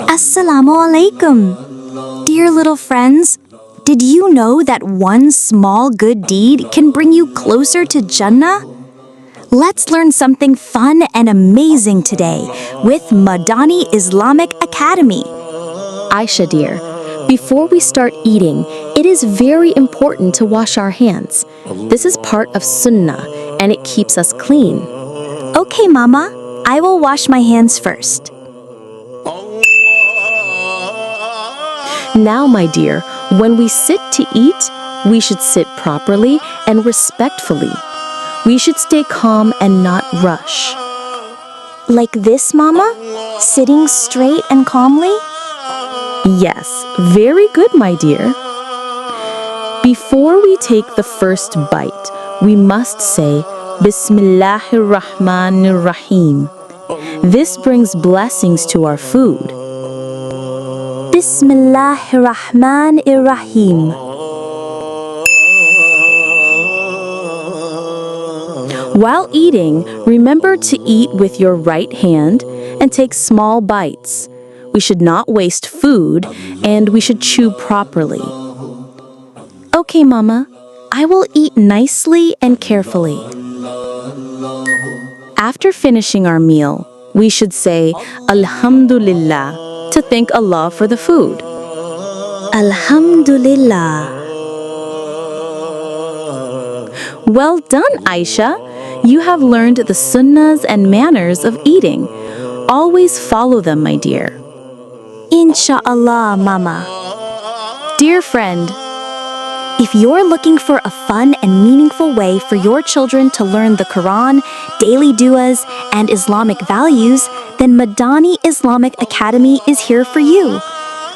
Assalamu alaikum. Dear little friends, did you know that one small good deed can bring you closer to Jannah? Let's learn something fun and amazing today with Madani Islamic Academy. Ayesha dear, before we start eating, it is very important to wash our hands. This is part of Sunnah and it keeps us clean. Okay, Mama, I will wash my hands first. Now, my dear, when we sit to eat, we should sit properly and respectfully. We should stay calm and not rush. Like this, Mama? Sitting straight and calmly? Yes, very good, my dear. Before we take the first bite, we must say, Bismillahirrahmanirrahim. This brings blessings to our food. Bismillahirrahmanirrahim. While eating, remember to eat with your right hand and take small bites. We should not waste food and we should chew properly. Okay, Mama, I will eat nicely and carefully. After finishing our meal, we should say Alhamdulillah to thank Allah for the food. Alhamdulillah. Well done, Ayesha. You have learned the Sunnahs and manners of eating. Always follow them, my dear. Insha'Allah, Mama. Dear friend, if you're looking for a fun and meaningful way for your children to learn the Quran, daily du'as, and Islamic values, then Madani Islamic Academy is here for you.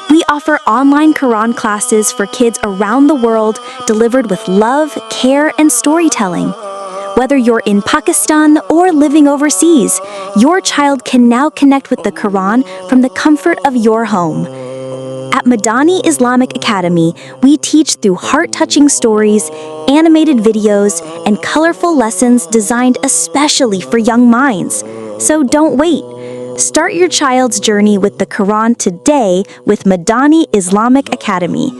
We offer online Quran classes for kids around the world delivered with love, care, and storytelling. Whether you're in Pakistan or living overseas, your child can now connect with the Quran from the comfort of your home. At Madani Islamic Academy, we teach through heart-touching stories, animated videos, and colorful lessons designed especially for young minds. So don't wait. Start your child's journey with the Quran today with Madani Islamic Academy.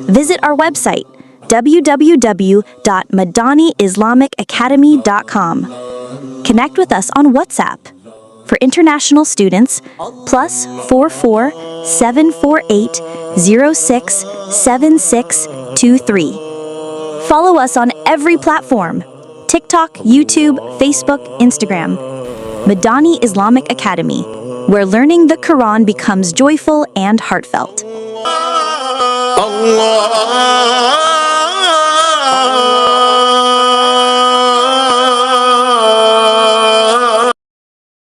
Visit our website, www.madaniislamicacademy.com. Connect with us on WhatsApp. For international students, +44 748 06 7623. Follow us on every platform: TikTok, YouTube, Facebook, Instagram. Madani Islamic Academy, where learning the Quran becomes joyful and heartfelt.